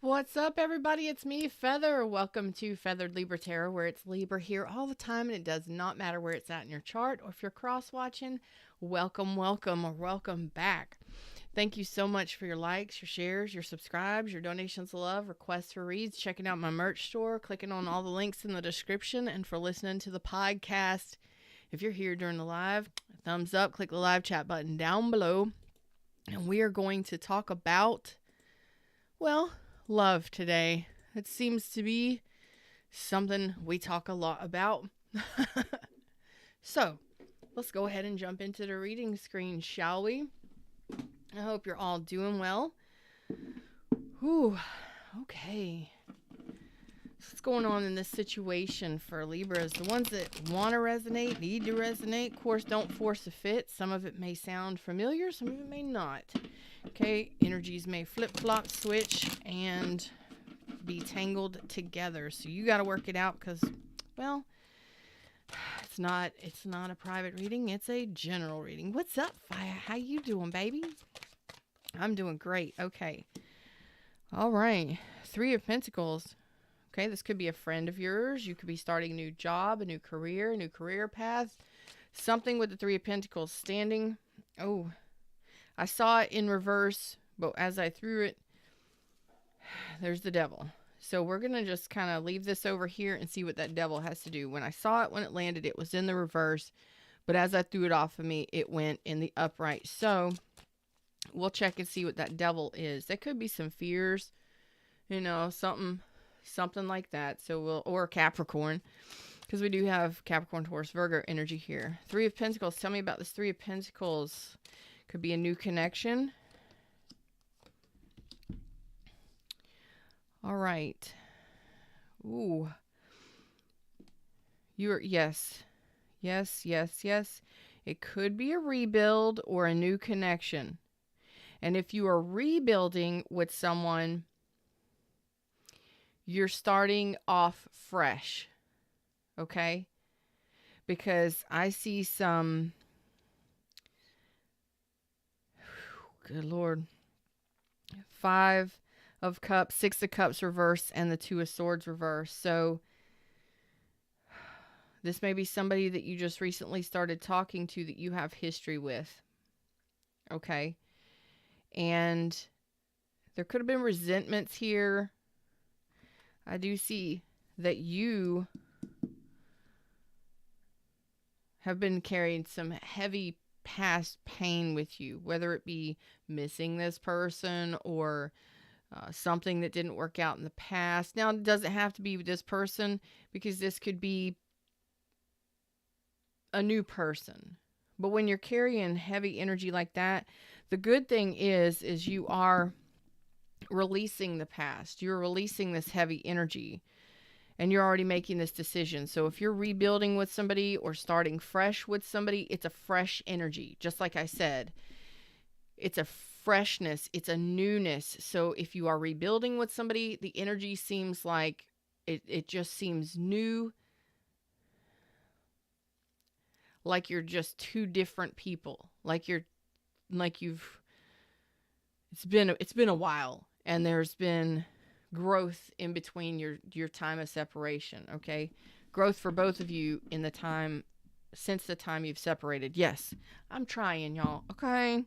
What's up, everybody? It's me, Feather. Welcome to Feathered Libra Tarot, where it's Libra here all the time, and it does not matter where it's at in your chart, or if you're cross-watching, welcome, welcome, or welcome back. Thank you so much for your likes, your shares, your subscribes, your donations of love, requests for reads, checking out my merch store, clicking on all the links in the description, and for listening to the podcast. If you're here during the live, thumbs up, click the live chat button down below, and we are going to talk about, well, love today. It seems to be something we talk a lot about. So, let's go ahead and jump into the reading screen, shall we? I hope you're all doing well. Whew, okay. So what's going on in this situation for Libras? The ones that want to resonate, need to resonate. Of course, don't force a fit. Some of it may sound familiar, some of it may not. Okay, energies may flip-flop, switch, and be tangled together. So you got to work it out because, well, it's not a private reading. It's a general reading. What's up, Fire? How you doing, baby? I'm doing great. Okay. All right. Three of Pentacles. Okay, this could be a friend of yours. You could be starting a new job, a new career path. Something with the Three of Pentacles standing. Oh, I saw it in reverse, but as I threw it, there's the devil. So we're going to just kind of leave this over here and see what that devil has to do. When I saw it, when it landed, it was in the reverse. But as I threw it off of me, it went in the upright. So we'll check and see what that devil is. There could be some fears, you know, something like that. So or Capricorn, because we do have Capricorn, Taurus, Virgo energy here. Three of Pentacles. Tell me about this Three of Pentacles. Could be a new connection. All right. Ooh. Yes. It could be a rebuild or a new connection. And if you are rebuilding with someone, you're starting off fresh. Okay? Because I see some... Good Lord. 5 of Cups, 6 of Cups reverse, and the 2 of Swords reverse. So this may be somebody that you just recently started talking to that you have history with. Okay. And there could have been resentments here. I do see that you have been carrying some heavy past pain with you, whether it be missing this person or something that didn't work out in the past. Now, it doesn't have to be with this person, because this could be a new person. But when you're carrying heavy energy like that, the good thing is you are releasing the past. You're releasing this heavy energy, and you're already making this decision. So if you're rebuilding with somebody or starting fresh with somebody, it's a fresh energy. Just like I said, it's a freshness. It's a newness. So if you are rebuilding with somebody, the energy seems like it just seems new. Like you're just two different people. It's been a while, and there's been growth in between your time of separation. Okay, growth for both of you in the time since the time you've separated. Yes, I'm trying, y'all. Okay,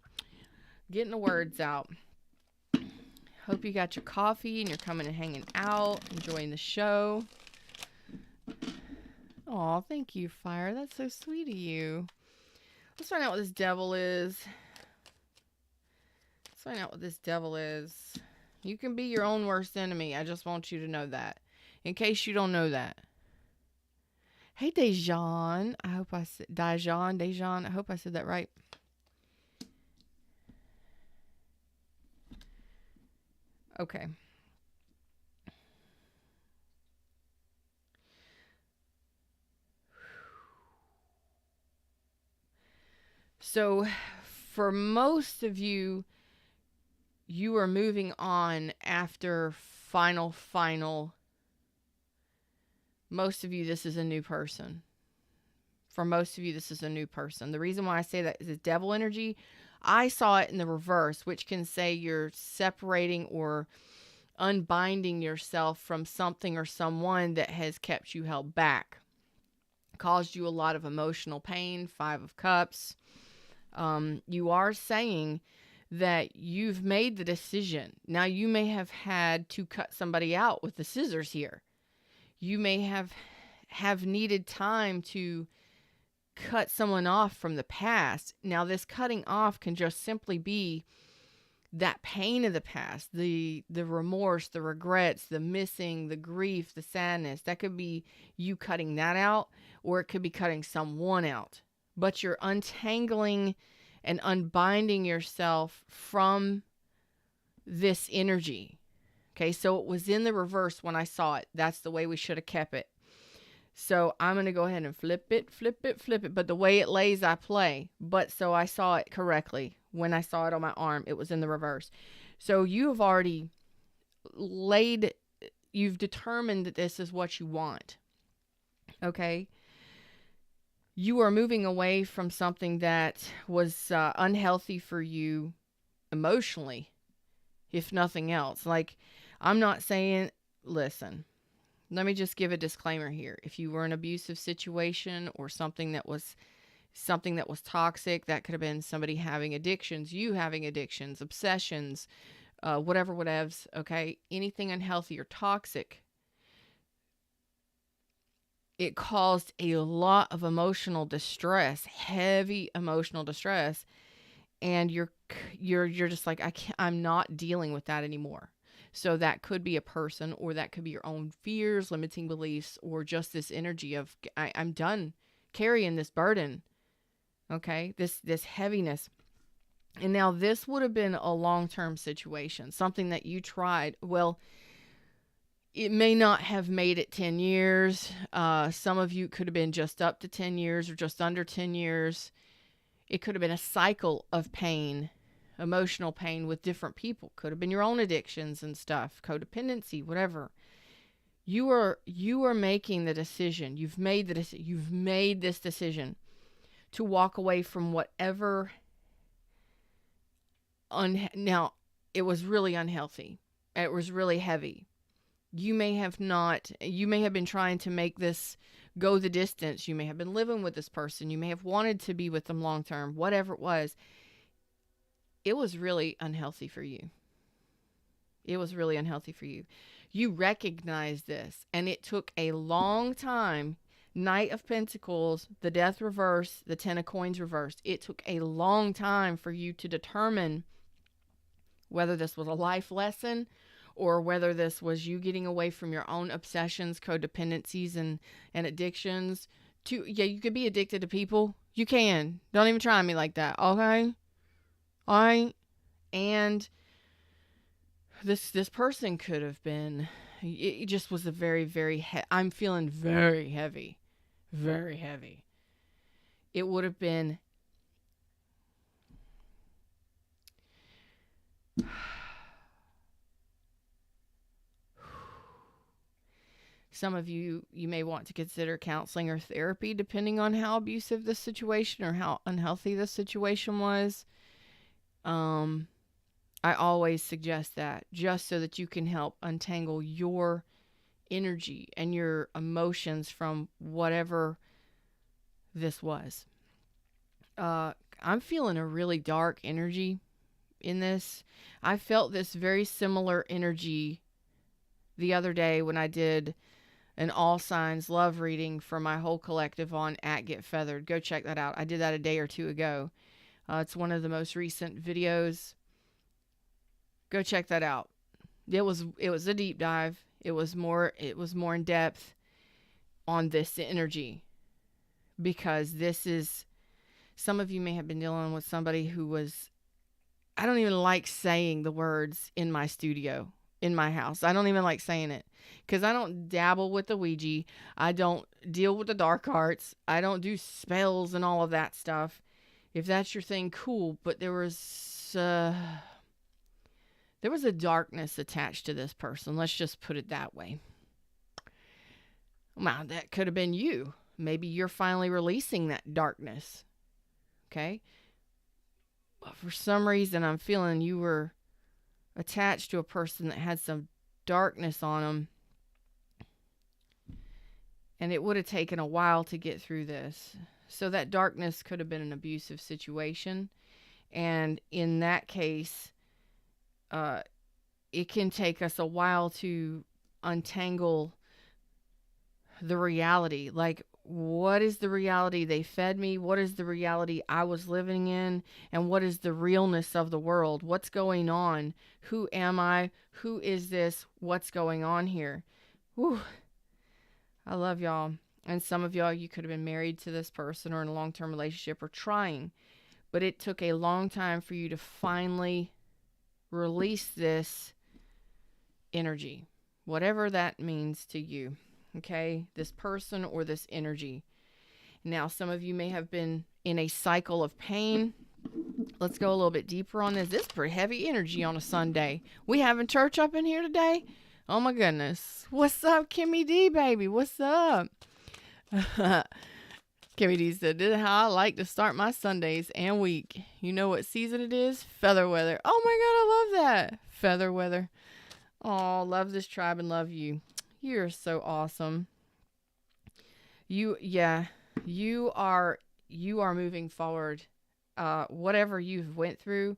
getting the words out. Hope you got your coffee and you're coming and hanging out, enjoying the show. Aw, thank you, Fire. That's so sweet of you. Let's find out what this devil is. You can be your own worst enemy. I just want you to know that. In case you don't know that. Hey, Dejan. I hope I said Dejan. I hope I said that right. Okay. So, for most of you, you are moving on after final. Most of you, this is a new person. For most of you, this is a new person. The reason why I say that is it's devil energy. I saw it in the reverse, which can say you're separating or unbinding yourself from something or someone that has kept you held back, caused you a lot of emotional pain. 5 of Cups. You are saying that you've made the decision. Now, you may have had to cut somebody out with the scissors here. You may have needed time to cut someone off from the past. Now, this cutting off can just simply be that pain of the past, the remorse, the regrets, the missing, the grief, the sadness. That could be you cutting that out, or it could be cutting someone out. But you're untangling and unbinding yourself from this energy. Okay, so it was in the reverse when I saw it. That's the way we should have kept it. So I'm going to go ahead and flip it. But the way it lays, I play. But so I saw it correctly. When I saw it on my arm, it was in the reverse. So you have already you've determined that this is what you want. Okay? You are moving away from something that was unhealthy for you emotionally, if nothing else. Like, I'm not saying, listen, let me just give a disclaimer here. If you were in an abusive situation or something that was toxic, that could have been somebody having addictions, you having addictions, obsessions, whatevs, okay? Anything unhealthy or toxic, it caused a lot of emotional distress, heavy emotional distress, and you're just like, I'm not dealing with that anymore. So that could be a person, or that could be your own fears, limiting beliefs, or just this energy of I'm done carrying this burden. Okay, this heaviness. And now this would have been a long-term situation, something that you tried. Well, it may not have made it 10 years. Some of you could have been just up to 10 years or just under 10 years. It could have been a cycle of pain, emotional pain with different people. Could have been your own addictions and stuff, codependency, whatever. You are making the decision. You've made this decision to walk away from whatever. Now, it was really unhealthy. It was really heavy. You may have been trying to make this go the distance. You may have been living with this person. You may have wanted to be with them long term, whatever it was. It was really unhealthy for you. It was really unhealthy for you. You recognized this, and it took a long time. Knight of Pentacles, the Death reversed, the Ten of Coins reversed. It took a long time for you to determine whether this was a life lesson or whether this was you getting away from your own obsessions, codependencies, and addictions. You could be addicted to people. You can. Don't even try me like that, okay? All right? And this person could have been, it just was a very, very, I'm feeling very heavy. Very heavy. It would have been some of you may want to consider counseling or therapy depending on how abusive this situation or how unhealthy this situation was. I always suggest that just so that you can help untangle your energy and your emotions from whatever this was. I'm feeling a really dark energy in this. I felt this very similar energy the other day when I did an all signs love reading for my whole collective on @GetFeathered. Go check that out. I did that a day or two ago. It's one of the most recent videos. Go check that out. It was a deep dive. It was more in depth on this energy, because this is, some of you may have been dealing with somebody who was, I don't even like saying the words in my studio, in my house. I don't even like saying it because I don't dabble with the Ouija. I don't deal with the dark arts. I don't do spells and all of that stuff. If that's your thing, cool. But there was a darkness attached to this person. Let's just put it that way. Wow, that could have been you. Maybe you're finally releasing that darkness. Okay? But for some reason, I'm feeling you were attached to a person that had some darkness on them. And it would have taken a while to get through this. So that darkness could have been an abusive situation. And in that case, it can take us a while to untangle the reality. Like, what is the reality they fed me? What is the reality I was living in? And what is the realness of the world? What's going on? Who am I? Who is this? What's going on here? Whew. I love y'all. And some of y'all, you could have been married to this person or in a long-term relationship or trying. But it took a long time for you to finally release this energy. Whatever that means to you. Okay? This person or this energy. Now, some of you may have been in a cycle of pain. Let's go a little bit deeper on this. This is pretty heavy energy on a Sunday. We having church up in here today? Oh my goodness. What's up, Kimmy D, baby? What's up? Kimmy D said, "This is how I like to start my Sundays and week. You know what season it is? Feather weather." Oh my God, I love that. Feather weather. Oh, love this tribe and love you. You're so awesome. You are moving forward. Whatever you've went through,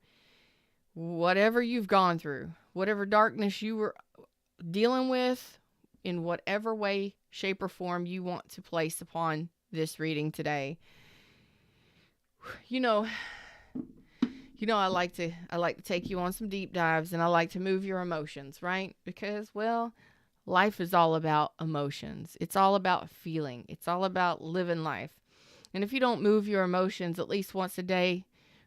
whatever you've gone through, whatever darkness you were dealing with, in whatever way, shape, or form you want to place upon this reading today. You know, I like to take you on some deep dives, and I like to move your emotions, right? Because, well, life is all about emotions. It's all about feeling. It's all about living life. And if you don't move your emotions at least once a day,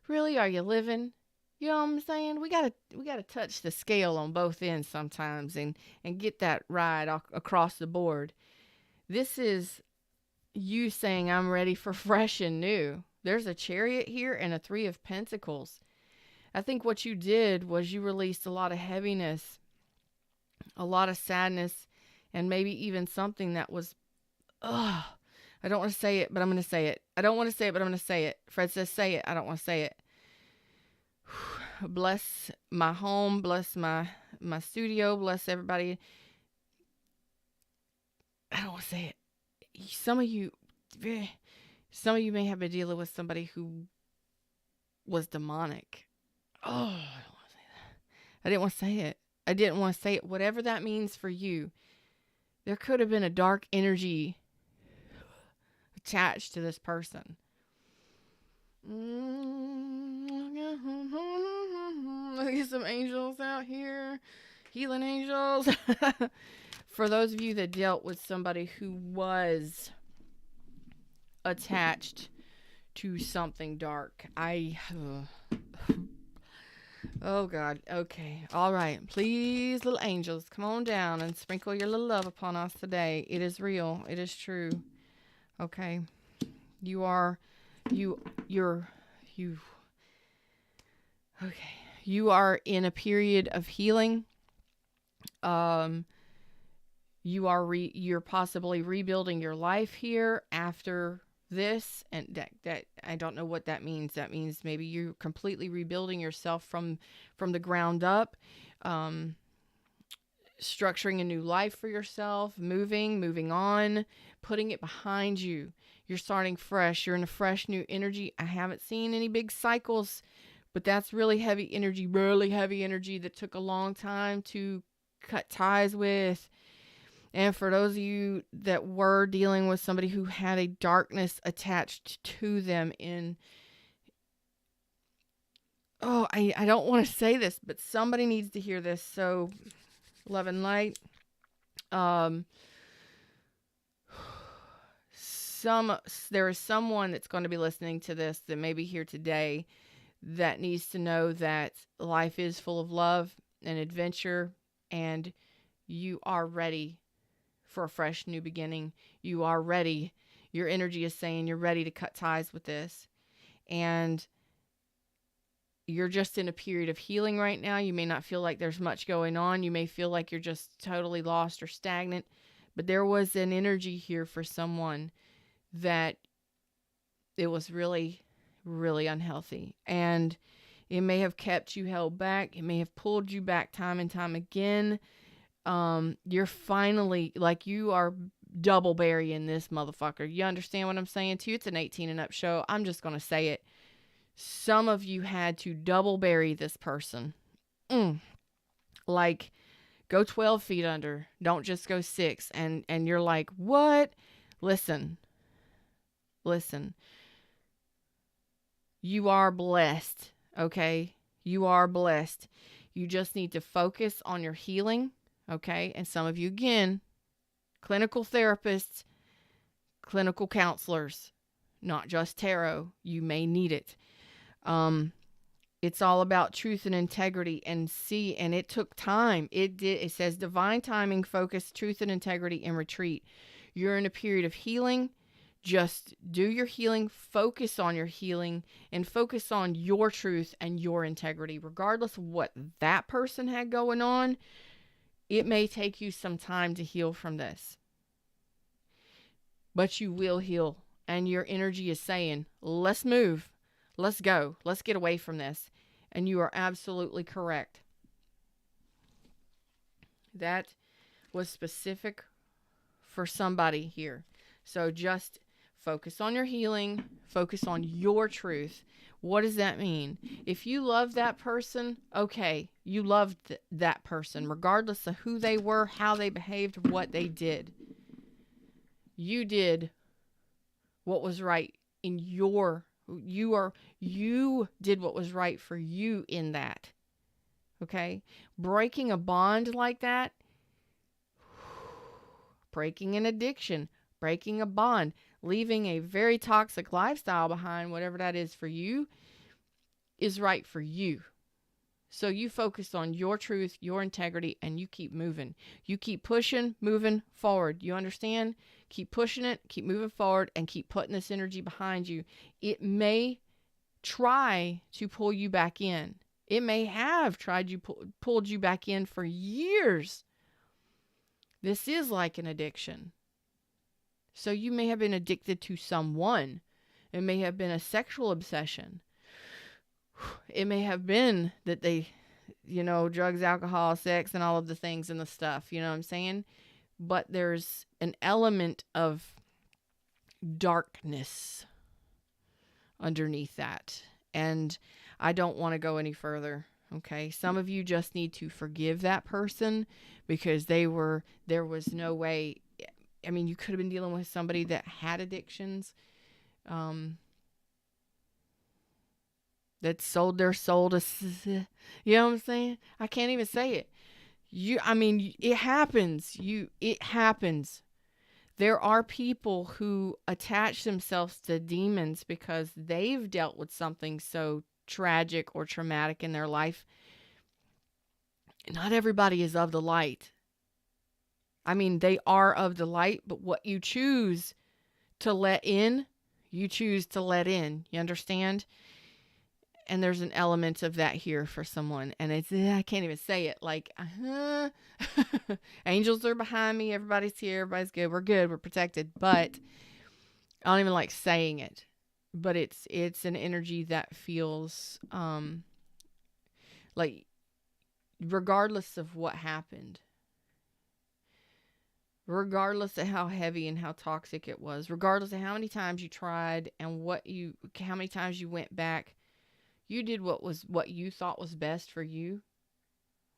really, are you living? You know what I'm saying? We gotta touch the scale on both ends sometimes and get that ride across the board. This is you saying, I'm ready for fresh and new. There's a Chariot here and a 3 of Pentacles. I think what you did was you released a lot of heaviness, a lot of sadness, and maybe even something that was, I don't want to say it, but I'm going to say it. I don't want to say it, but I'm going to say it. Fred says, say it. I don't want to say it. Bless my home, bless my studio, bless everybody. I don't want to say it. Some of you may have been dealing with somebody who was demonic. Oh, I don't want to say that. I didn't want to say it. Whatever that means for you, there could have been a dark energy attached to this person. Look at some angels out here. Healing angels. For those of you that dealt with somebody who was attached to something dark. Oh God. Okay. All right. Please, little angels, come on down and sprinkle your little love upon us today. It is real. It is true. Okay. Okay. You are in a period of healing. You're possibly rebuilding your life here after this, and that I don't know what that means. That means maybe you're completely rebuilding yourself from the ground up, structuring a new life for yourself, moving on, putting it behind you. You're starting fresh. You're in a fresh new energy. I haven't seen any big cycles, but that's really heavy energy that took a long time to cut ties with. And for those of you that were dealing with somebody who had a darkness attached to them I don't want to say this, but somebody needs to hear this. So, love and light. There is someone that's going to be listening to this that may be here today that needs to know that life is full of love and adventure, and you are ready for a fresh new beginning. You are ready. Your energy is saying you're ready to cut ties with this. And you're just in a period of healing right now. You may not feel like there's much going on. You may feel like you're just totally lost or stagnant. But there was an energy here for someone that it was really, really unhealthy. And it may have kept you held back. It may have pulled you back time and time again. you're finally, like, you are double burying this motherfucker. You understand what I'm saying to you? It's an 18 and up show. I'm just going to say it. Some of you had to double bury this person. Like, go 12 feet under. Don't just go 6. And you're like, what? Listen. You are blessed, okay? You are blessed. You just need to focus on your healing, okay? And some of you, again, clinical therapists, clinical counselors, not just tarot. You may need it. It's all about truth and integrity, and it took time. It says divine timing, focus, truth and integrity, and retreat. You're in a period of healing. Just do your healing, focus on your healing, and focus on your truth and your integrity. Regardless of what that person had going on, it may take you some time to heal from this. But you will heal, and your energy is saying, let's move, let's go, let's get away from this. And you are absolutely correct. That was specific for somebody here. So just focus on your healing, focus on your truth. What does that mean? If you love that person, okay, you loved that person, regardless of who they were, how they behaved, what they did. You did what was right in you did what was right for you in that. Okay? Breaking a bond like that, breaking an addiction, breaking a bond, leaving a very toxic lifestyle behind, whatever that is for you, is right for you. So you focus on your truth, your integrity, and you keep moving. You keep pushing, moving forward. You understand? Keep pushing it, keep moving forward, and keep putting this energy behind you. It may try to pull you back in. It may have pulled you back in for years. This is like an addiction. So you may have been addicted to someone. It may have been a sexual obsession. It may have been that they, drugs, alcohol, sex, and all of the things and the stuff, you know what I'm saying? But there's an element of darkness underneath that. And I don't want to go any further. Okay. Some of you just need to forgive that person because there was no way. I mean, you could have been dealing with somebody that had addictions, that sold their soul to, you know what I'm saying? I can't even say it. It happens. It happens. There are people who attach themselves to demons because they've dealt with something so tragic or traumatic in their life. Not everybody is of the light. I mean, they are of the light, but what you choose to let in, you choose to let in. You understand? And there's an element of that here for someone. And it's, I can't even say it. Like, angels are behind me. Everybody's here. Everybody's good. We're good. We're protected. But I don't even like saying it. But it's an energy that feels like, regardless of what happened, regardless of how heavy and how toxic it was, regardless of how many times you tried and how many times you went back, you did what you thought was best for you.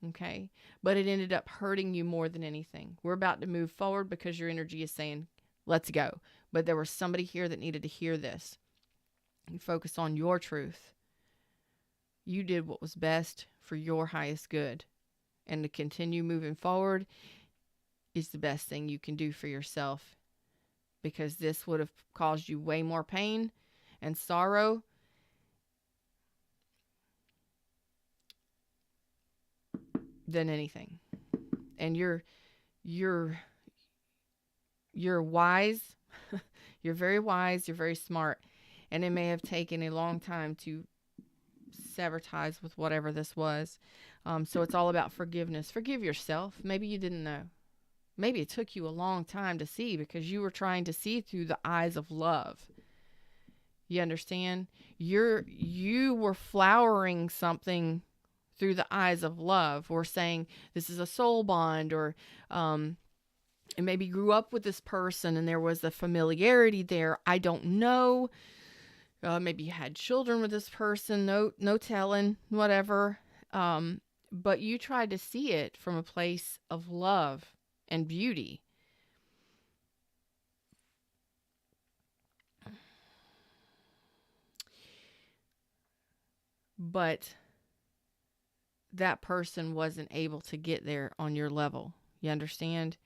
Okay. But it ended up hurting you more than anything. We're about to move forward because your energy is saying, let's go. But there was somebody here that needed to hear this. You focus on your truth. You did what was best for your highest good. And to continue moving forward is the best thing you can do for yourself. Because this would have caused you way more pain and sorrow than anything. And you're wise. You're very wise. You're very smart. And it may have taken a long time to sever ties with whatever this was. So it's all about forgiveness. Forgive yourself. Maybe you didn't know. Maybe it took you a long time to see because you were trying to see through the eyes of love. You understand? You were flowering something through the eyes of love. We're saying this is a soul bond, or and maybe grew up with this person and there was a familiarity there. I don't know. Maybe you had children with this person. No telling, whatever. But you tried to see it from a place of love and beauty. But that person wasn't able to get there on your level. You understand?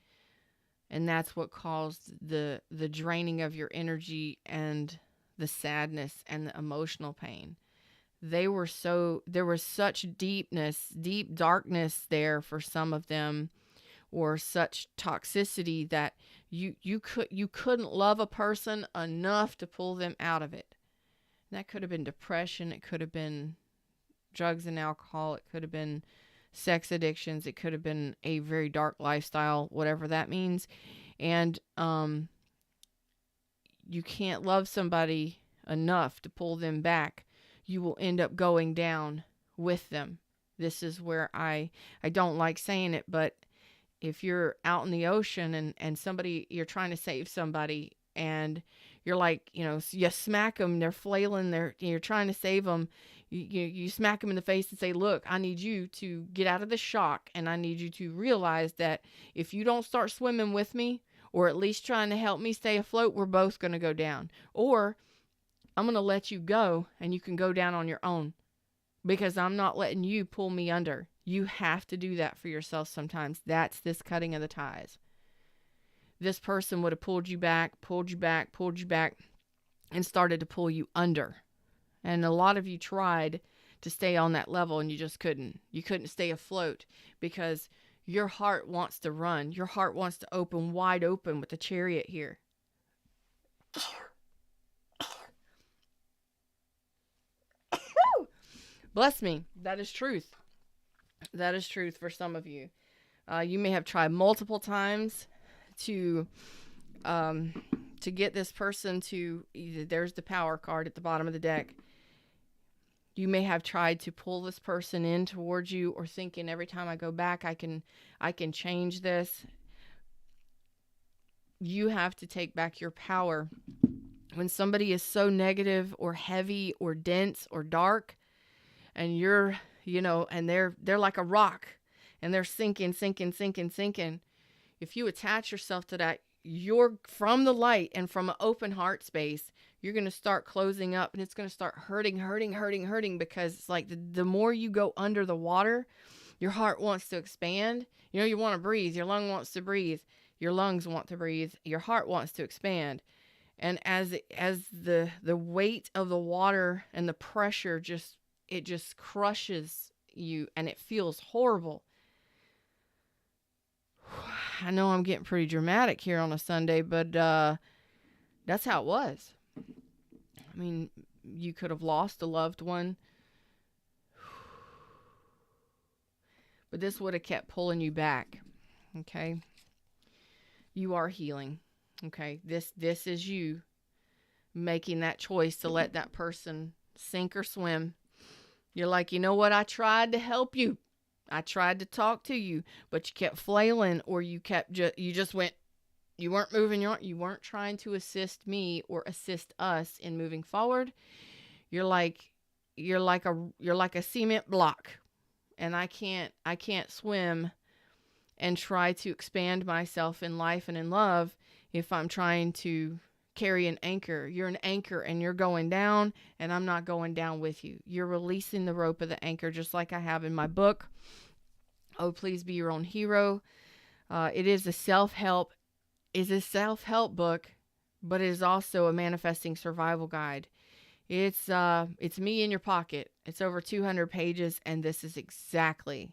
And that's what caused the draining of your energy and the sadness and the emotional pain. There was such deepness, deep darkness there for some of them, or such toxicity that you couldn't love a person enough to pull them out of it. And that could have been depression, it could have been drugs and alcohol, it could have been sex addictions, it could have been a very dark lifestyle, whatever that means. And you can't love somebody enough to pull them back. You will end up going down with them. This is where I don't like saying it, but if you're out in the ocean and somebody, you're trying to save somebody, and you're like, you smack them, they're flailing, you're trying to save them. You smack them in the face and say, look, I need you to get out of the shock, and I need you to realize that if you don't start swimming with me, or at least trying to help me stay afloat, we're both going to go down. Or I'm going to let you go and you can go down on your own, because I'm not letting you pull me under. You have to do that for yourself sometimes. That's this cutting of the ties. This person would have pulled you back, and started to pull you under. And a lot of you tried to stay on that level and you just couldn't. You couldn't stay afloat because your heart wants to run. Your heart wants to open wide open with the Chariot here. Bless me. That is truth. That is truth for some of you. You may have tried multiple times to get this person to, there's the Power card at the bottom of the deck. You may have tried to pull this person in towards you, or thinking every time I go back, I can change this. You have to take back your power. When somebody is so negative or heavy or dense or dark, and you're, and they're like a rock, and they're sinking. If you attach yourself to that, you're from the light and from an open heart space, you're going to start closing up, and it's going to start hurting, because it's like the more you go under the water, your heart wants to expand. You want to breathe. Your lung wants to breathe. Your lungs want to breathe. Your heart wants to expand. And as the weight of the water and the pressure just crushes you, and it feels horrible. I know I'm getting pretty dramatic here on a Sunday, but that's how it was. I mean, you could have lost a loved one, but this would have kept pulling you back. Okay? You are healing. Okay? This is you making that choice to let that person sink or swim. You're like, you know what? I tried to help you. I tried to talk to you, but you kept flailing, or you just went. You weren't moving. You weren't trying to assist me or assist us in moving forward. You're like a cement block, and I can't swim and try to expand myself in life and in love if I'm trying to carry an anchor. You're an anchor, and you're going down, and I'm not going down with you. You're releasing the rope of the anchor, just like I have in my book. Oh, Please Be Your Own Hero. It is a self-help book, but it is also a manifesting survival guide. It's me in your pocket. It's over 200 pages, and this is exactly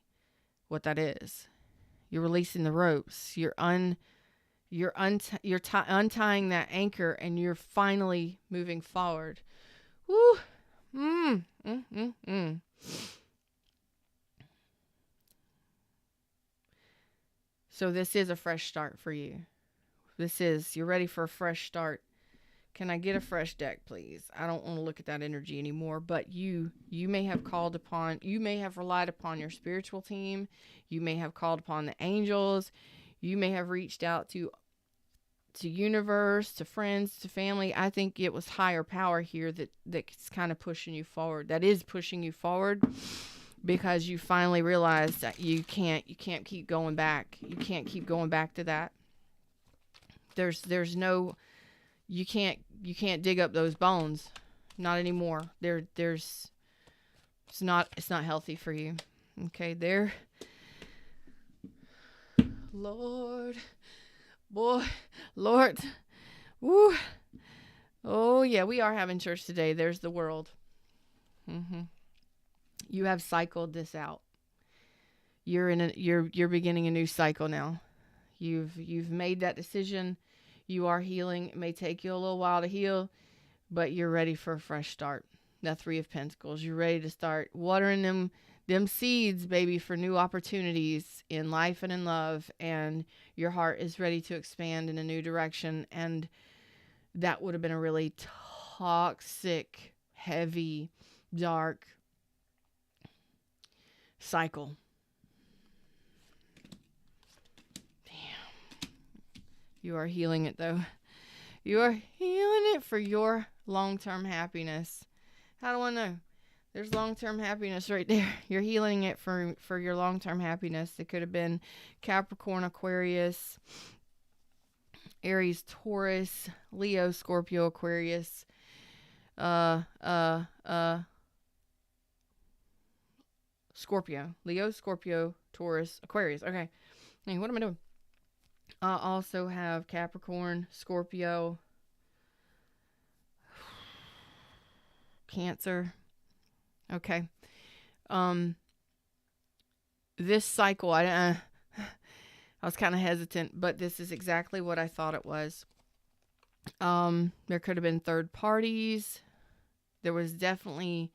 what that is. You're releasing the ropes. You're untying that anchor, and you're finally moving forward. Woo! So this is a fresh start for you. You're ready for a fresh start. Can I get a fresh deck, please? I don't want to look at that energy anymore. But you may have you may have relied upon your spiritual team. You may have called upon the angels. You may have reached out to universe, to friends, to family. I think it was higher power here that's kind of pushing you forward. That is pushing you forward, because you finally realize that you can't keep going back. You can't keep going back to that. There's no, you can't dig up those bones, not anymore. It's not healthy for you. Okay, there. Lord, boy, Lord, woo. Oh yeah, we are having church today. There's the world. You have cycled this out. You're beginning a new cycle now. You've made that decision. You are healing. It may take you a little while to heal, but you're ready for a fresh start. The Three of Pentacles. You're ready to start watering them seeds, baby, for new opportunities in life and in love. And your heart is ready to expand in a new direction. And that would have been a really toxic, heavy, dark cycle. You are healing it, though. You are healing it for your long-term happiness. How do I know? There's long-term happiness right there. You're healing it for your long-term happiness. It could have been Capricorn, Aquarius, Aries, Taurus, Leo, Scorpio, Aquarius, Scorpio. Leo, Scorpio, Taurus, Aquarius. Okay. Hey, what am I doing? I also have Capricorn, Scorpio, Cancer. Okay. This cycle, I was kind of hesitant, but this is exactly what I thought it was. There could have been third parties. There was definitely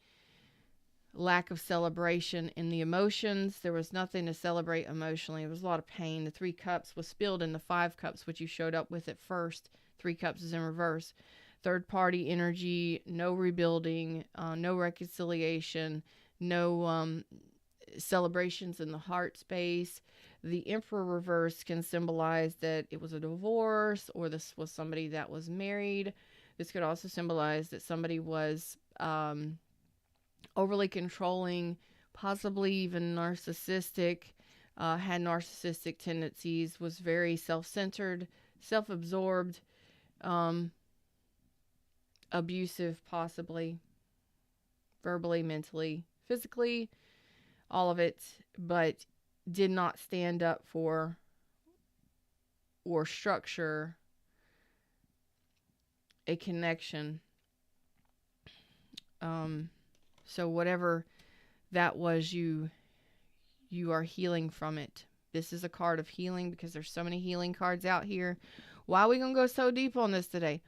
lack of celebration in the emotions. There was nothing to celebrate emotionally. It was a lot of pain. The 3 cups was spilled in the 5 cups, which you showed up with at first. 3 cups is in reverse. Third party energy, no rebuilding, no reconciliation, no celebrations in the heart space. The Emperor reverse can symbolize that it was a divorce, or this was somebody that was married. This could also symbolize that somebody was overly controlling, possibly even narcissistic, had narcissistic tendencies, was very self-centered, self-absorbed, abusive, possibly, verbally, mentally, physically, all of it, but did not stand up for or structure a connection. So whatever that was, you are healing from it. This is a card of healing, because there's so many healing cards out here. Why are we going to go so deep on this today?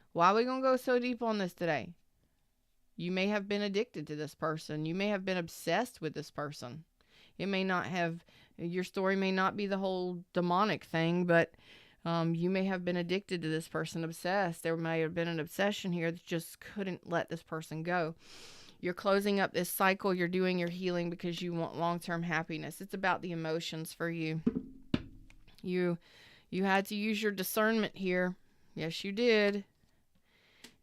You may have been addicted to this person. You may have been obsessed with this person. Your story may not be the whole demonic thing, but you may have been addicted to this person, obsessed. There may have been an obsession here that just couldn't let this person go. You're closing up this cycle. You're doing your healing because you want long-term happiness. It's about the emotions for you. You had to use your discernment here. Yes, you did.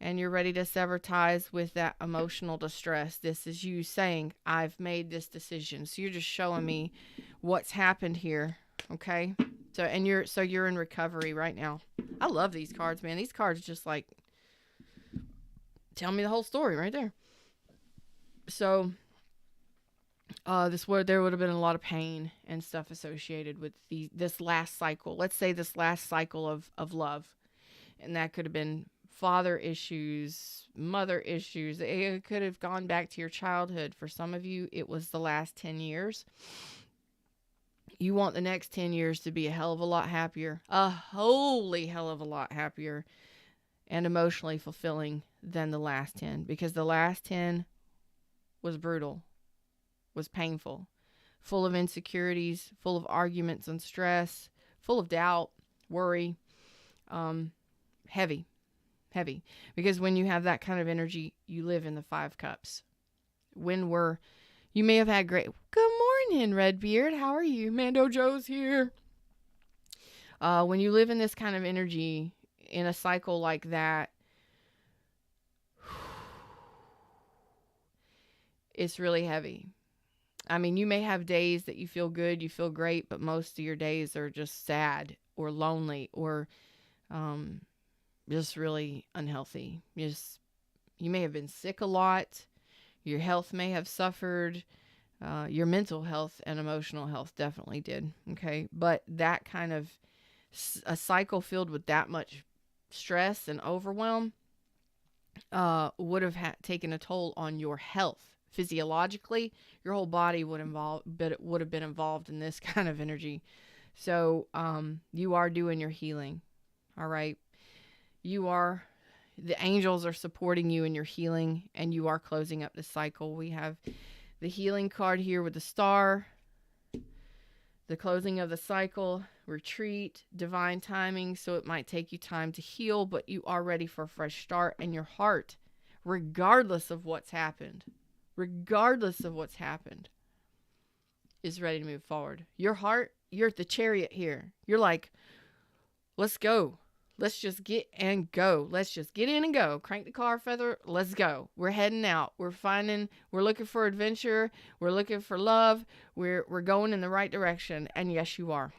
And you're ready to sever ties with that emotional distress. This is you saying, I've made this decision. So you're just showing me what's happened here. Okay? So you're in recovery right now. I love these cards, man. These cards just like tell me the whole story right there. So there would have been a lot of pain and stuff associated with this last cycle. Let's say this last cycle of love. And that could have been father issues, mother issues. It could have gone back to your childhood. For some of you, it was the last 10 years. You want the next 10 years to be a hell of a lot happier, a holy hell of a lot happier and emotionally fulfilling than the last 10, because the last 10 was brutal, was painful, full of insecurities, full of arguments and stress, full of doubt, worry, heavy Heavy. Because when you have that kind of energy, you live in the 5 cups. You may have had great, good morning, Redbeard. How are you? Mando Joe's here. When you live in this kind of energy, in a cycle like that, it's really heavy. I mean, you may have days that you feel good, you feel great, but most of your days are just sad or lonely or just really unhealthy. You may have been sick a lot. Your health may have suffered. Your mental health and emotional health definitely did. Okay. But that kind of a cycle filled with that much stress and overwhelm would have taken a toll on your health. Physiologically, your whole body would have been involved in this kind of energy. So you are doing your healing. All right. The angels are supporting you in your healing, and you are closing up the cycle. We have the healing card here with the star, the closing of the cycle, retreat, divine timing. So it might take you time to heal, but you are ready for a fresh start, and your heart, regardless of what's happened, is ready to move forward. Your heart, you're at the Chariot here. You're like, let's go. Let's just get and go. Let's just get in and go. Crank the car feather. Let's go. We're heading out. We're looking for adventure. We're looking for love. We're going in the right direction. And yes, you are.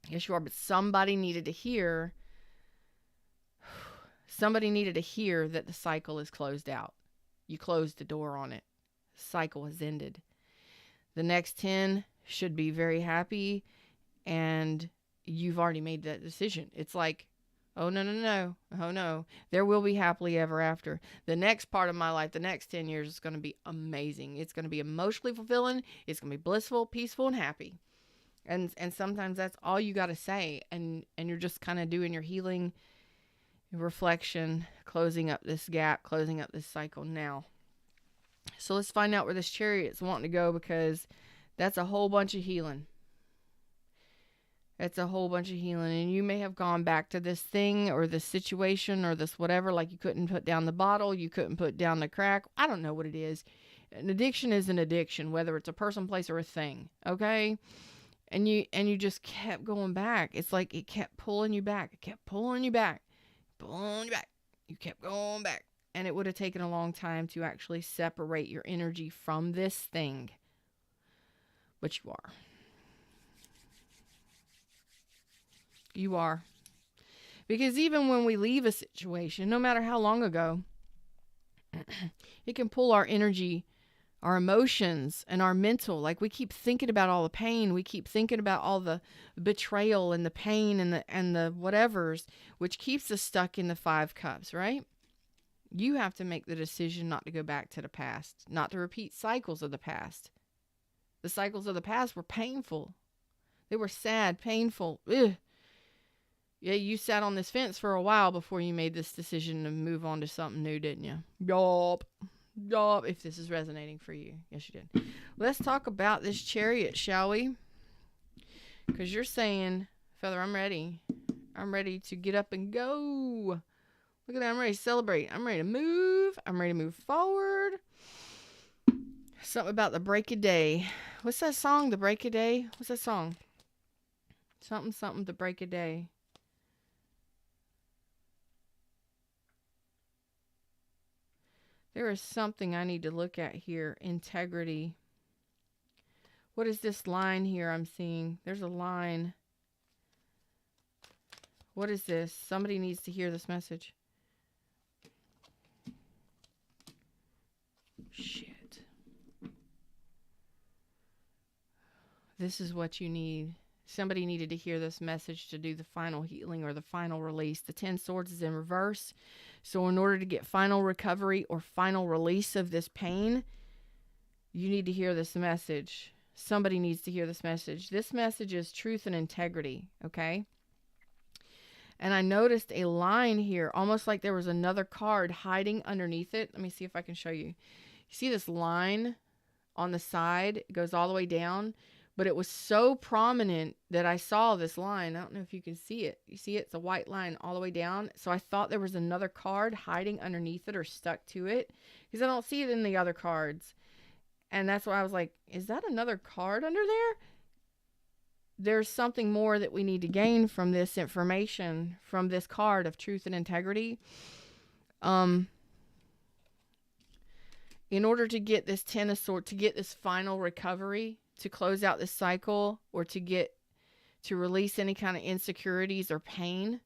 Yes, you are. But somebody needed to hear that the cycle is closed out. You closed the door on it. The cycle has ended. The next 10 should be very happy, and you've already made that decision. It's like, oh, no. Oh, no. There will be happily ever after. The next part of my life, the next 10 years is going to be amazing. It's going to be emotionally fulfilling. It's going to be blissful, peaceful, and happy. And sometimes that's all you got to say. And you're just kind of doing your healing, reflection, closing up this gap, closing up this cycle now. So let's find out where this Chariot's wanting to go, because that's a whole bunch of healing. It's a whole bunch of healing. And you may have gone back to this thing or this situation or this whatever, like you couldn't put down the bottle, you couldn't put down the crack. I don't know what it is. An addiction is an addiction, whether it's a person, place, or a thing. Okay? And you just kept going back. It's like it kept pulling you back. It kept pulling you back. Pulling you back. You kept going back. And it would have taken a long time to actually separate your energy from this thing. But you are. You are. Because even when we leave a situation, no matter how long ago, it can pull our energy, our emotions, and our mental. Like we keep thinking about all the pain. We keep thinking about all the betrayal and the pain and the whatevers, which keeps us stuck in the 5 cups, right? You have to make the decision not to go back to the past, not to repeat cycles of the past. The cycles of the past were painful. They were sad, painful. Ugh. Yeah, you sat on this fence for a while before you made this decision to move on to something new, didn't you? Yup. Yup. If this is resonating for you. Yes, you did. Let's talk about this Chariot, shall we? Because you're saying, Feather, I'm ready. I'm ready to get up and go. Look at that. I'm ready to celebrate. I'm ready to move. I'm ready to move forward. Something about the break of day. What's that song? The break of day? What's that song? Something, the break of day. There is something I need to look at here. Integrity. What is this line here I'm seeing? There's a line. What is this? Somebody needs to hear this message. Shit. This is what you need. Somebody needed to hear this message to do the final healing or the final release. The 10 Swords is in reverse. So in order to get final recovery or final release of this pain, you need to hear this message. Somebody needs to hear this message. This message is truth and integrity, okay? And I noticed a line here, almost like there was another card hiding underneath it. Let me see if I can show you. You see this line on the side? It goes all the way down. But it was so prominent that I saw this line. I don't know if you can see it. You see it? It's a white line all the way down. So I thought there was another card hiding underneath it or stuck to it, because I don't see it in the other cards. And that's why I was like, is that another card under there? There's something more that we need to gain from this information, from this card of truth and integrity. In order to get this Ten of Swords, to get this final recovery, to close out this cycle, or to release any kind of insecurities or pain,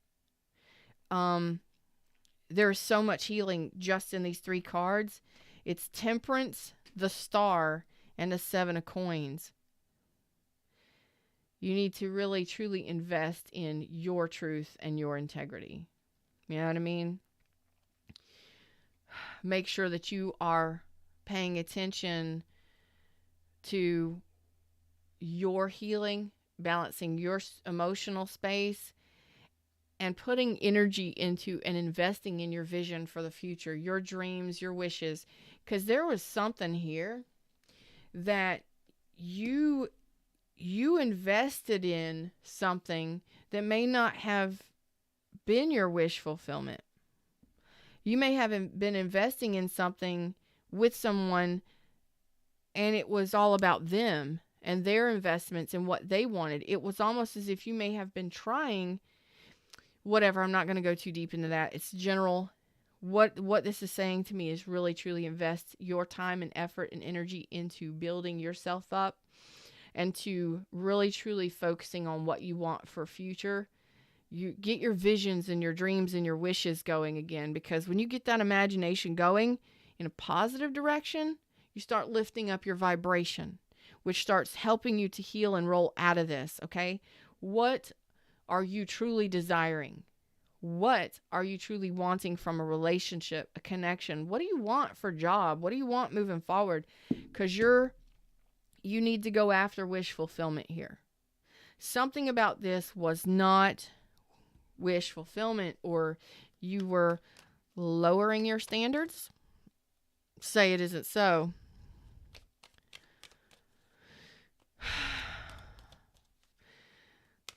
there's so much healing just in these 3 cards. It's Temperance, the Star, and the 7 of Coins. You need to really, truly invest in your truth and your integrity. You know what I mean? Make sure that you are paying attention to your healing, balancing your emotional space, and putting energy into and investing in your vision for the future, your dreams, your wishes. Because there was something here that you invested in, something that may not have been your wish fulfillment. You may have been investing in something with someone, and it was all about them and their investments and what they wanted. It was almost as if you may have been trying, whatever, I'm not going to go too deep into that. It's general. What this is saying to me is really, truly invest your time and effort and energy into building yourself up, and to really, truly focusing on what you want for future. You get your visions and your dreams and your wishes going again, because when you get that imagination going in a positive direction, you start lifting up your vibration, which starts helping you to heal and roll out of this, okay? What are you truly desiring? What are you truly wanting from a relationship, a connection? What do you want for a job? What do you want moving forward? Because you need to go after wish fulfillment here. Something about this was not wish fulfillment, or you were lowering your standards. Say it isn't so.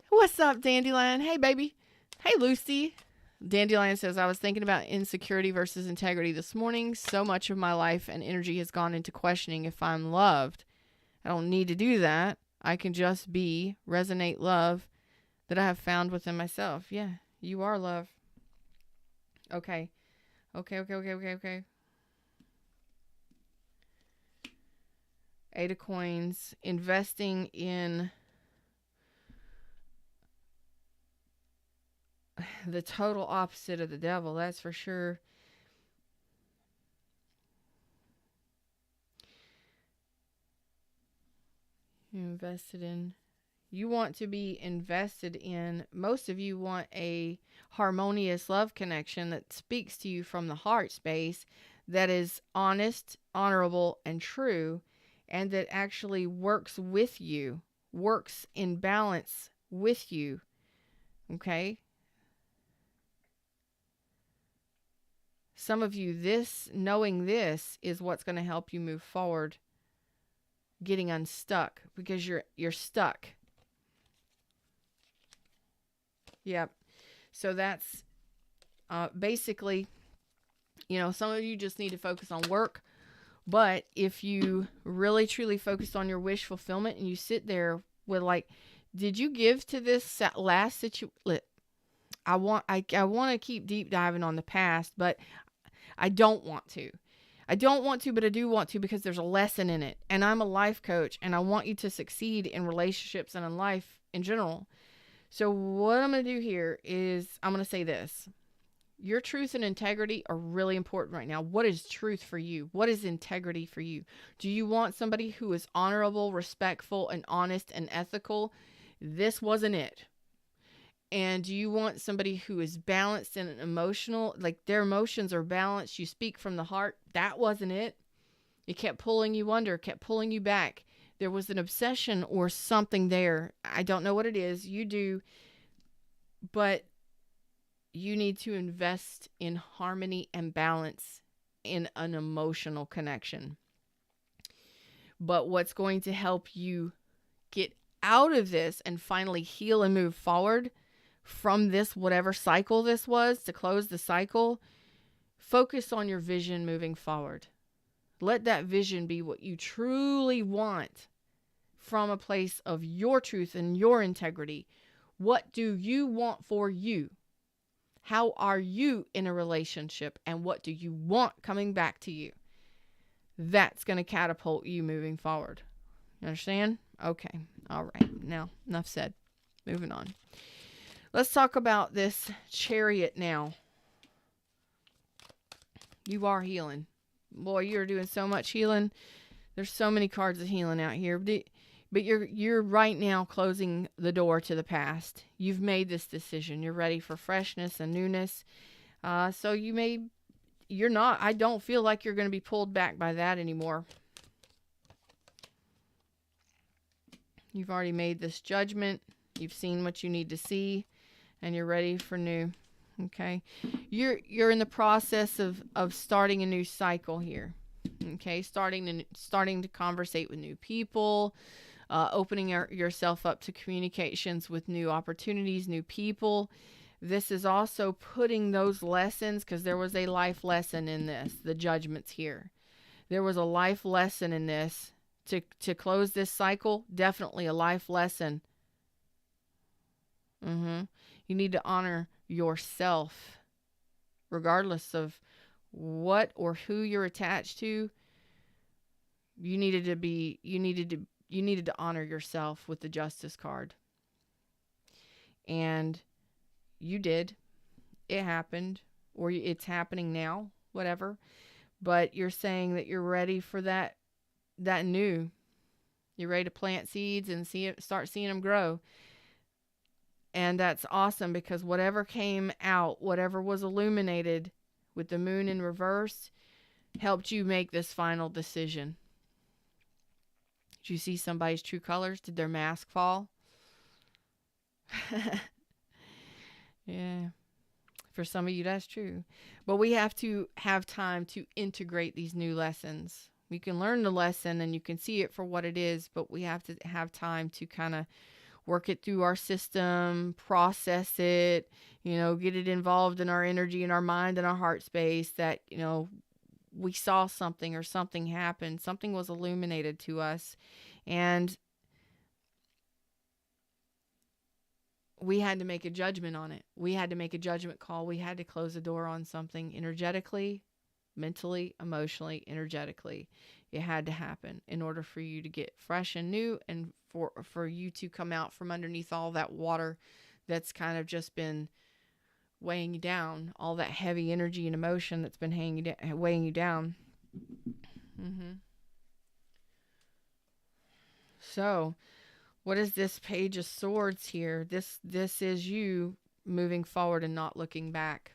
What's up, Dandelion? Hey, baby. Hey, Lucy. Dandelion says, I was thinking about insecurity versus integrity this morning. So much of my life and energy has gone into questioning if I'm loved. I don't need to do that. I can just be, resonate love that I have found within myself. Yeah, you are love. Okay. Okay. 8 of Coins. Investing in the total opposite of the devil, that's for sure. You want to be invested in, most of you want a harmonious love connection that speaks to you from the heart space, that is honest, honorable, and true, and that actually works with you, works in balance with you. Okay? Some of you, knowing this is what's going to help you move forward, getting unstuck, because you're stuck. Yep. So that's basically, some of you just need to focus on work. But if you really truly focus on your wish fulfillment, and you sit there with did you give to this last situation? I want to keep deep diving on the past, but I don't want to. But I do want to, because there's a lesson in it. And I'm a life coach, and I want you to succeed in relationships and in life in general. So what I'm going to do here is I'm going to say this. Your truth and integrity are really important right now. What is truth for you? What is integrity for you? Do you want somebody who is honorable, respectful, and honest and ethical? This wasn't it. And do you want somebody who is balanced and emotional, like their emotions are balanced, you speak from the heart? That wasn't it. It kept pulling you under, kept pulling you back. There was an obsession or something there. I don't know what it is. You do. But you need to invest in harmony and balance in an emotional connection. But what's going to help you get out of this and finally heal and move forward from this, whatever cycle this was, to close the cycle, focus on your vision moving forward. Let that vision be what you truly want from a place of your truth and your integrity. What do you want for you? How are you in a relationship? And what do you want coming back to you? That's going to catapult you moving forward. You understand? Okay. All right. Now, enough said. Moving on. Let's talk about this Chariot now. You are healing. Boy, you're doing so much healing. There's so many cards of healing out here. But you're right now closing the door to the past. You've made this decision. You're ready for freshness and newness. So you're not, I don't feel like you're going to be pulled back by that anymore. You've already made this judgment. You've seen what you need to see, and you're ready for new. Okay. You're in the process of starting a new cycle here. Okay. Starting to conversate with new people, opening yourself up to communications with new opportunities, new people. This is also putting those lessons, because there was a life lesson in this, the judgments here. There was a life lesson in this to close this cycle. Definitely a life lesson. You need to honor yourself, regardless of what or who you're attached to. You needed to honor yourself with the Justice card. And you did. It happened, or it's happening now, whatever. But you're saying that you're ready for that new. You're ready to plant seeds and start seeing them grow. And that's awesome, because whatever came out, whatever was illuminated with the moon in reverse, helped you make this final decision. Did you see somebody's true colors? Did their mask fall? Yeah. For some of you, that's true. But we have to have time to integrate these new lessons. We can learn the lesson and you can see it for what it is, but we have to have time to kind of work it through our system, process it, get it involved in our energy and our mind and our heart space, that, we saw something or something happened, something was illuminated to us, and we had to make a judgment on it. We had to make a judgment call. We had to close the door on something energetically, mentally, emotionally, energetically. It had to happen in order for you to get fresh and new, and for you to come out from underneath all that water that's kind of just been weighing you down, all that heavy energy and emotion that's been weighing you down. So, what is this Page of Swords here? This is you moving forward and not looking back.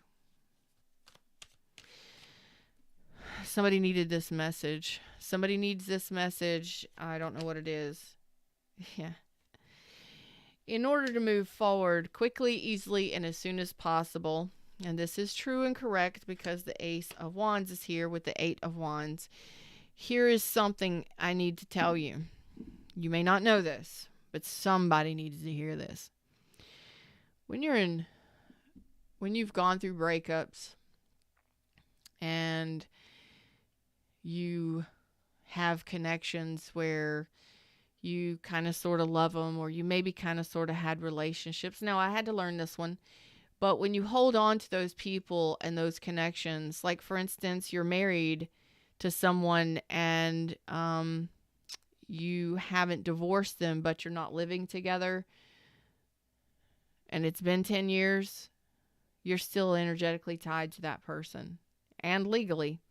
Somebody needed this message. Somebody needs this message. I don't know what it is. Yeah. In order to move forward quickly, easily, and as soon as possible, and this is true and correct because the Ace of Wands is here with the Eight of Wands, here is something I need to tell you. You may not know this, but somebody needs to hear this. When you've gone through breakups and you have connections where you kind of sort of love them, or you maybe kind of sort of had relationships. Now, I had to learn this one, but when you hold on to those people and those connections, like for instance, you're married to someone and you haven't divorced them, but you're not living together, and it's been 10 years, you're still energetically tied to that person, and legally.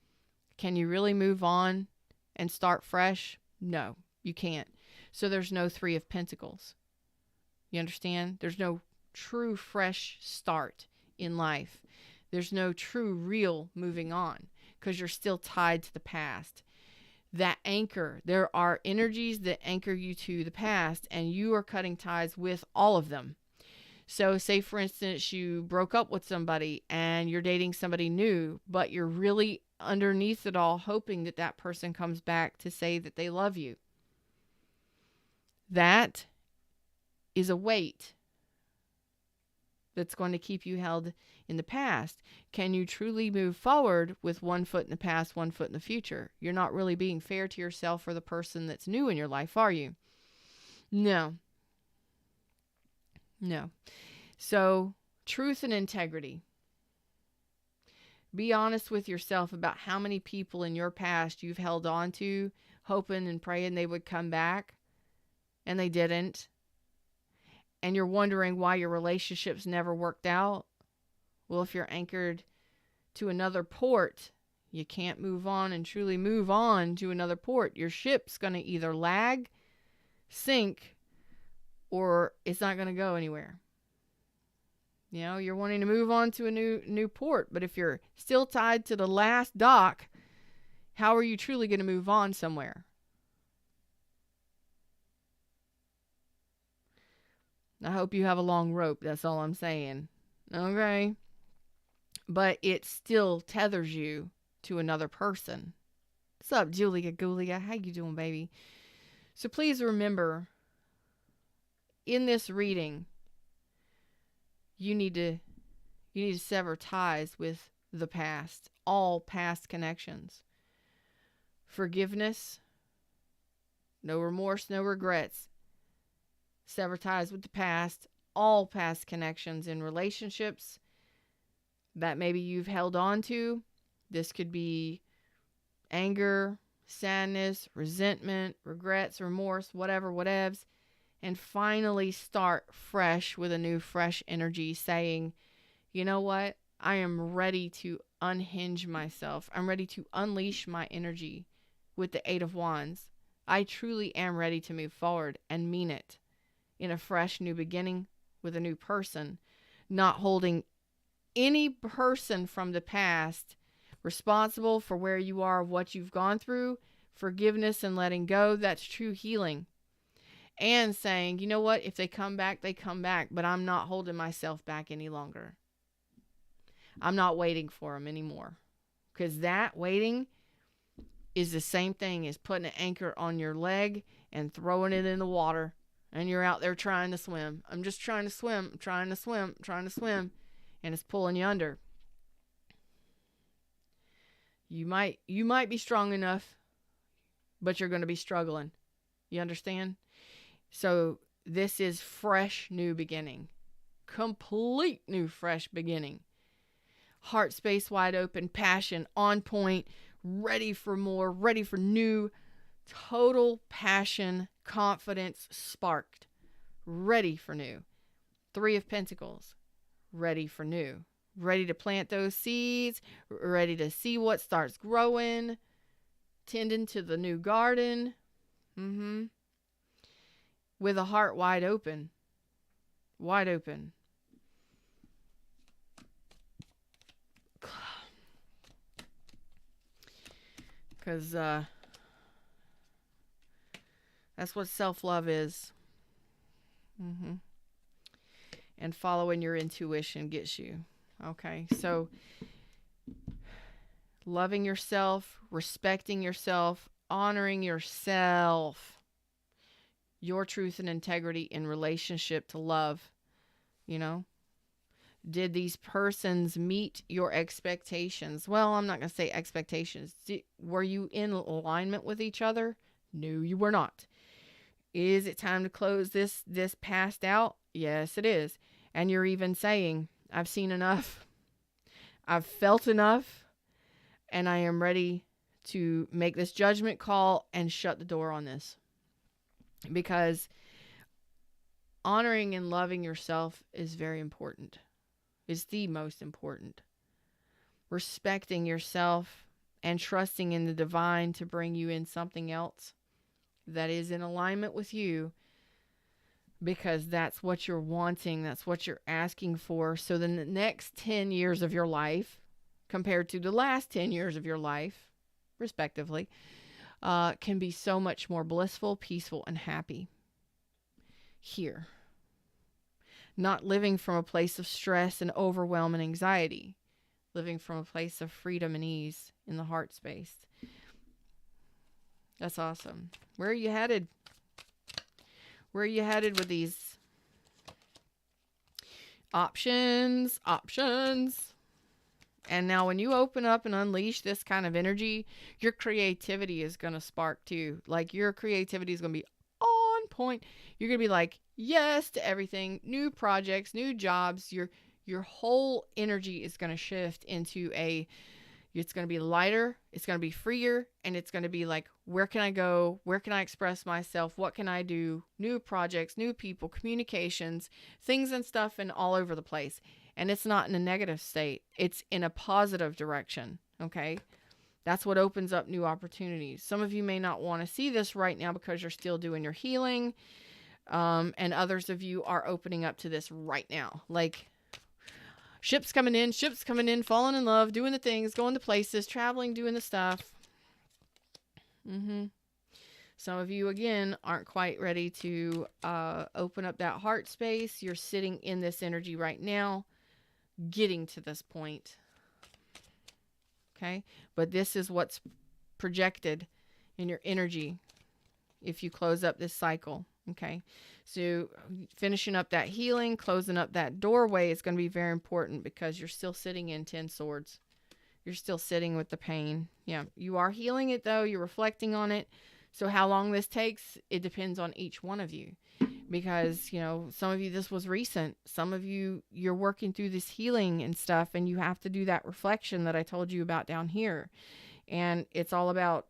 Can you really move on and start fresh? No, you can't. So there's no Three of Pentacles. You understand? There's no true fresh start in life. There's no true real moving on, because you're still tied to the past. That anchor, there are energies that anchor you to the past, and you are cutting ties with all of them. So say, for instance, you broke up with somebody and you're dating somebody new, but you're really underneath it all hoping that that person comes back to say that they love you. That is a weight that's going to keep you held in the past. Can you truly move forward with one foot in the past, one foot in the future? You're not really being fair to yourself or the person that's new in your life, are you? No. No. So, truth and integrity. Be honest with yourself about how many people in your past you've held on to, hoping and praying they would come back, and they didn't. And you're wondering why your relationships never worked out. Well, if you're anchored to another port, you can't move on and truly move on to another port. Your ship's going to either lag, sink, or it's not going to go anywhere. You know, you're wanting to move on to a new port, but if you're still tied to the last dock, how are you truly going to move on somewhere? I hope you have a long rope. That's all I'm saying. Okay? But it still tethers you to another person. What's up, Julia Gulia? How you doing, baby? So please remember, in this reading, you need to sever ties with the past. All past connections. Forgiveness. No remorse, no regrets. Sever ties with the past, all past connections in relationships that maybe you've held on to. This could be anger, sadness, resentment, regrets, remorse, whatevs. And finally start fresh with a new fresh energy saying, you know what? I am ready to unhinge myself. I'm ready to unleash my energy with the 8 of Wands. I truly am ready to move forward and mean it. In a fresh new beginning with a new person, not holding any person from the past responsible for where you are, what you've gone through. Forgiveness and letting go, that's true healing. And saying, you know what, if they come back, they come back, but I'm not holding myself back any longer. I'm not waiting for them anymore. Because that waiting is the same thing as putting an anchor on your leg and throwing it in the water. And you're out there trying to swim. I'm just trying to swim. I'm trying to swim. I'm trying to swim. And it's pulling you under. You might be strong enough, but you're going to be struggling. You understand? So this is fresh new beginning. Complete new fresh beginning. Heart space wide open. Passion on point. Ready for more. Ready for new. Total passion, confidence sparked. Ready for new. 3 of Pentacles. Ready for new. Ready to plant those seeds. Ready to see what starts growing. Tending to the new garden. With a heart wide open. Wide open. Because, that's what self-love is. And following your intuition gets you. Okay, so loving yourself, respecting yourself, honoring yourself, your truth and integrity in relationship to love. You know, did these persons meet your expectations? Well, I'm not going to say expectations. Were you in alignment with each other? No, you were not. Is it time to close this past out? Yes, it is. And you're even saying, I've seen enough. I've felt enough. And I am ready to make this judgment call and shut the door on this. Because honoring and loving yourself is very important. It's the most important. Respecting yourself and trusting in the divine to bring you in something else that is in alignment with you, because that's what you're wanting. That's what you're asking for. So then the next 10 years of your life, compared to the last 10 years of your life, respectively, can be so much more blissful, peaceful, and happy. Here. Not living from a place of stress and overwhelm and anxiety. Living from a place of freedom and ease in the heart space. That's awesome. Where are you headed? Where are you headed with these? Options, options. And now when you open up and unleash this kind of energy, your creativity is going to spark too. Like your creativity is going to be on point. You're going to be like, yes to everything. New projects, new jobs. Your whole energy is going to shift into it's going to be lighter, it's going to be freer, and it's going to be like, where can I go? Where can I express myself? What can I do? New projects, new people, communications, things and stuff, and all over the place. And it's not in a negative state. It's in a positive direction, okay? That's what opens up new opportunities. Some of you may not want to see this right now because you're still doing your healing, and others of you are opening up to this right now. Like, ships coming in, falling in love, doing the things, going to places, traveling, doing the stuff. Some of you, again, aren't quite ready to open up that heart space. You're sitting in this energy right now, getting to this point. Okay? But this is what's projected in your energy if you close up this cycle. Okay? So finishing up that healing, closing up that doorway is going to be very important because you're still sitting in 10 swords. You're still sitting with the pain. Yeah, you are healing it though. You're reflecting on it. So how long this takes, it depends on each one of you. Because, you know, some of you, this was recent. Some of you, you're working through this healing and stuff, and you have to do that reflection that I told you about down here. And it's all about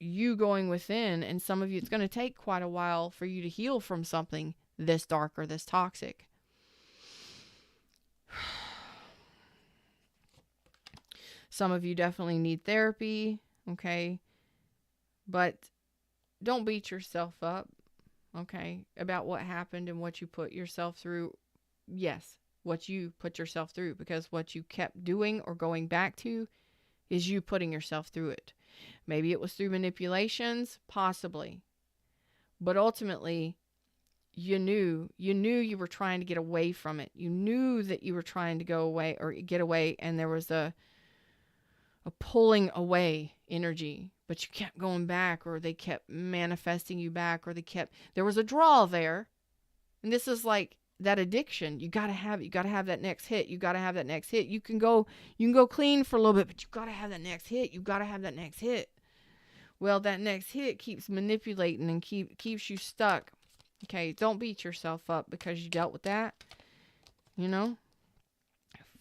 you going within, and some of you, it's going to take quite a while for you to heal from something this dark or this toxic. Some of you definitely need therapy, okay? But don't beat yourself up, okay, about what happened and what you put yourself through. Yes, what you put yourself through, because what you kept doing or going back to is you putting yourself through it. Maybe it was through manipulations, possibly. But ultimately, you knew you were trying to get away from it. You knew that you were trying to go away or get away, and there was a pulling away energy, but you kept going back, or they kept manifesting you back, or there was a draw there. And this is like that addiction. You got to have that next hit. You got to have that next hit. You can go clean for a little bit, but you got to have that next hit. You got to have that next hit. Well, that next hit keeps manipulating and keeps you stuck. Okay, don't beat yourself up because you dealt with that. You know?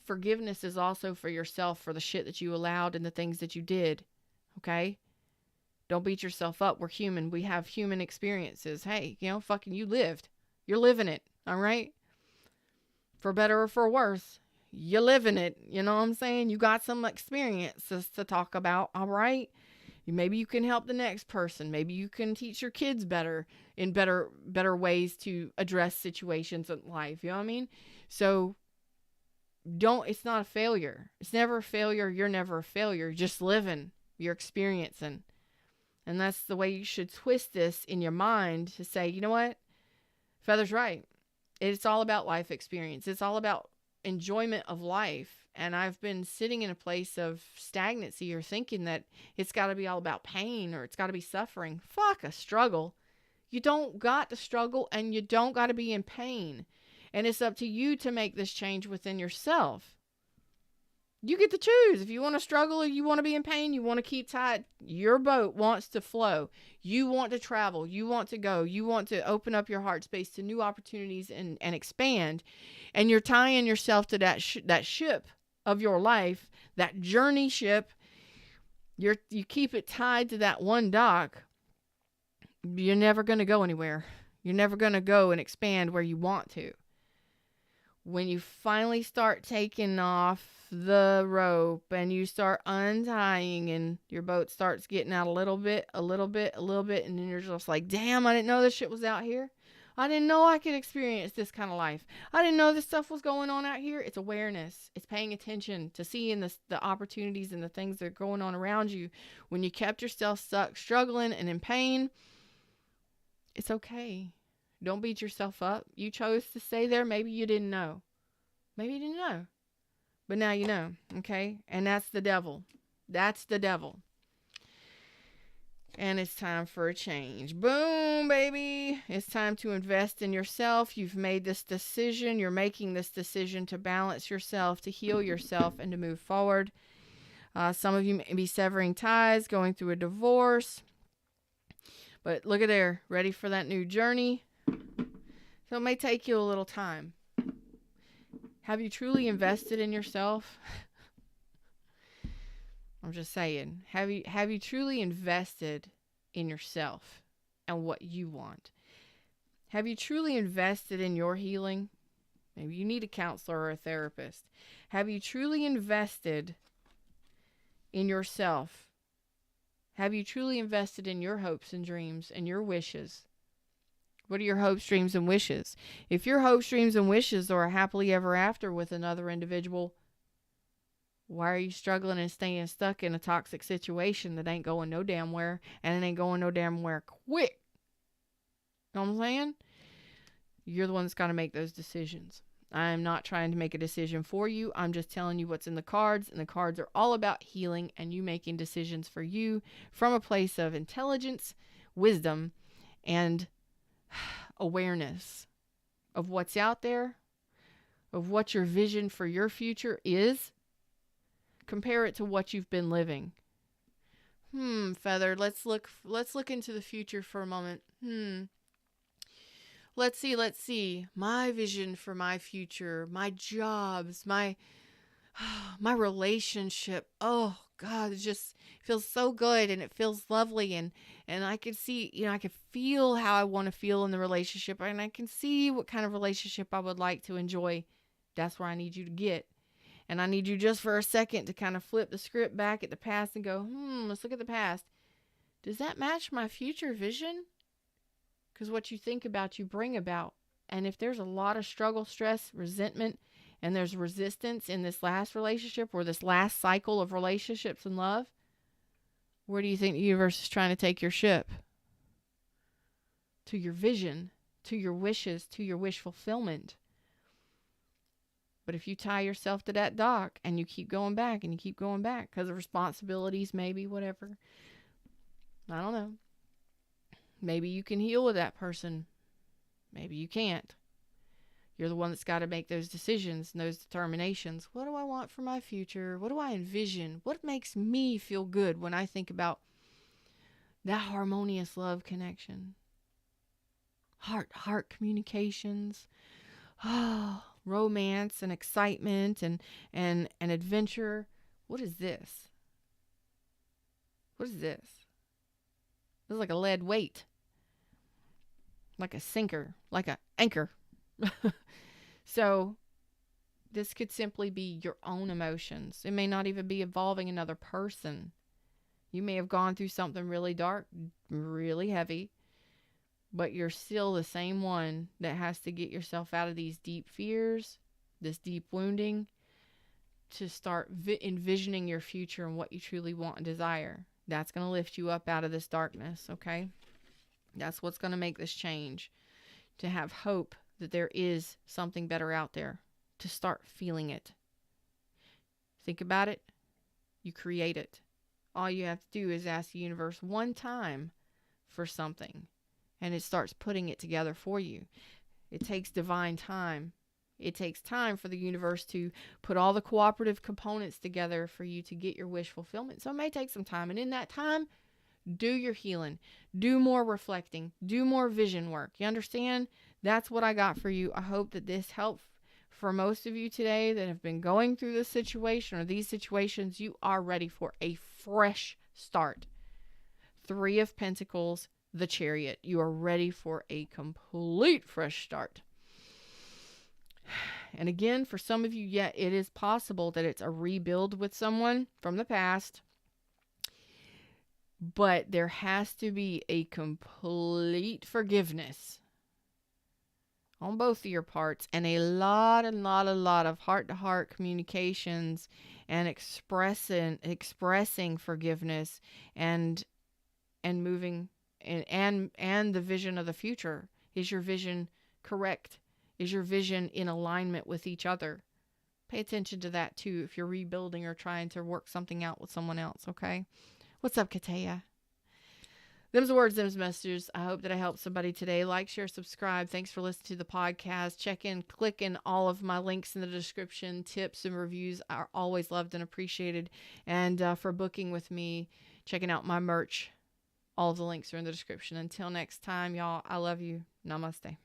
Forgiveness is also for yourself for the shit that you allowed and the things that you did. Okay? Don't beat yourself up. We're human. We have human experiences. Hey, you know, fucking you lived. You're living it. All right? For better or for worse. You're living it. You know what I'm saying? You got some experiences to talk about. All right? Maybe you can help the next person. Maybe you can teach your kids better ways to address situations in life. You know what I mean? So it's not a failure. It's never a failure. You're never a failure. You're just living. You're experiencing. And that's the way you should twist this in your mind to say, you know what? Feather's right. It's all about life experience. It's all about enjoyment of life. And I've been sitting in a place of stagnancy or thinking that it's got to be all about pain or it's got to be suffering. Fuck a struggle. You don't got to struggle, and you don't got to be in pain. And it's up to you to make this change within yourself. You get to choose. If you want to struggle or you want to be in pain, you want to keep tight, your boat wants to flow. You want to travel. You want to go. You want to open up your heart space to new opportunities and expand. And you're tying yourself to that ship of your life, that journey ship. You keep it tied to that one dock. You're never going to go anywhere. You're never going to go and expand where you want to. When you finally start taking off the rope and you start untying and your boat starts getting out a little bit, and then you're just like, damn, I didn't know this shit was out here. I didn't know I could experience this kind of life. I didn't know this stuff was going on out here. It's awareness. It's paying attention to seeing the opportunities and the things that are going on around you. When you kept yourself stuck, struggling, and in pain, it's okay. Don't beat yourself up. You chose to stay there. Maybe you didn't know. But now you know, okay? And that's the devil. That's the devil. And it's time for a change. Boom, baby. It's time to invest in yourself. You've made this decision. You're making this decision to balance yourself, to heal yourself, and to move forward. Some of you may be severing ties, going through a divorce. But look at there. Ready for that new journey. So it may take you a little time. Have you truly invested in yourself? I'm just saying, have you truly invested in yourself and what you want? Have you truly invested in your healing? Maybe you need a counselor or a therapist. Have you truly invested in yourself? Have you truly invested in your hopes and dreams and your wishes? What are your hopes, dreams, and wishes? If your hopes, dreams, and wishes are a happily ever after with another individual, why are you struggling and staying stuck in a toxic situation that ain't going no damn where, and it ain't going no damn where quick? You know what I'm saying? You're the one that's got to make those decisions. I'm not trying to make a decision for you. I'm just telling you what's in the cards, and the cards are all about healing and you making decisions for you from a place of intelligence, wisdom, and awareness of what's out there, of what your vision for your future is. Compare it to what you've been living. Feather, let's look into the future for a moment. Let's see. My vision for my future, my jobs, my relationship. Oh God, it just feels so good and it feels lovely, and I can see, I can feel how I want to feel in the relationship, and I can see what kind of relationship I would like to enjoy. That's where I need you to get. And I need you just for a second to kind of flip the script back at the past and go, let's look at the past. Does that match my future vision? Because what you think about, you bring about. And if there's a lot of struggle, stress, resentment, and there's resistance in this last relationship or this last cycle of relationships and love, where do you think the universe is trying to take your ship? To your vision, to your wishes, to your wish fulfillment. But if you tie yourself to that dock and you keep going back and you keep going back because of responsibilities, maybe, whatever, I don't know. Maybe you can heal with that person. Maybe you can't. You're the one that's got to make those decisions and those determinations. What do I want for my future? What do I envision? What makes me feel good when I think about that harmonious love connection? Heart communications. Romance and excitement and adventure. What is this? What is this? This is like a lead weight. Like a sinker. Like an anchor. So this could simply be your own emotions. It may not even be involving another person. You may have gone through something really dark, really heavy, but you're still the same one that has to get yourself out of these deep fears, this deep wounding, to start envisioning your future and what you truly want and desire. That's going to lift you up out of this darkness, okay? That's what's going to make this change. To have hope that there is something better out there. To start feeling it. Think about it. You create it. All you have to do is ask the universe one time for something, and it starts putting it together for you. It takes divine time. It takes time for the universe to put all the cooperative components together for you to get your wish fulfillment. So it may take some time. And in that time, do your healing. Do more reflecting. Do more vision work. You understand? That's what I got for you. I hope that this helped for most of you today that have been going through this situation or these situations. You are ready for a fresh start. 3 of Pentacles, the Chariot. You are ready for a complete fresh start. And again, for some of you, it is possible that it's a rebuild with someone from the past. But there has to be a complete forgiveness on both of your parts, and a lot of heart-to-heart communications and expressing forgiveness and moving and the vision of the future. Is your vision correct? Is your vision in alignment with each other? Pay attention to that too if you're rebuilding or trying to work something out with someone else, okay? What's up, Katea? Them's the words, them's messages. I hope that I helped somebody today. Like, share, subscribe. Thanks for listening to the podcast. Check in, click in all of my links in the description. Tips and reviews are always loved and appreciated. And for booking with me, checking out my merch, all of the links are in the description. Until next time, y'all, I love you. Namaste.